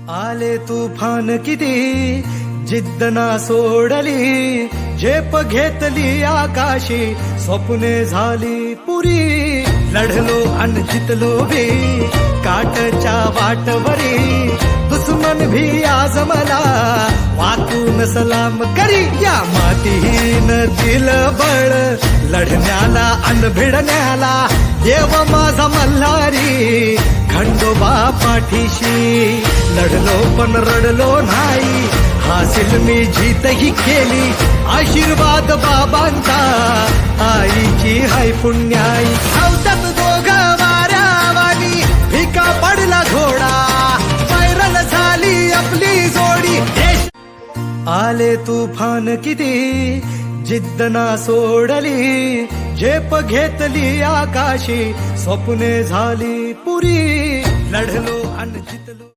आले तुफान किती जिद्द ना सोडली, झेप घेतली आकाशी, स्वप्ने झाली पुरी. लढलो अन जितलो बी काटच्या वाटवरी, दुश्मन भी आज मला वाकून सलाम करी. या मातीहीन दिल बळ लढण्याला अन भिडण्याला, देव माझा मल्हारी खंडोबा पाठीशी. लढलो पण रडलो नाही, हासिल मी जीतही केली. आशीर्वाद बाबांचा आईची हाय पुण्याई. धावतात दोघं वाऱ्यावानी, भिका पडला घोडा, व्हायरल झाली आपली जोडी. आले तुफान किती जिद्द ना सोडली, झेप घेतली आकाशी, स्वप्ने झाली पुरी. लढलो अन जितलो.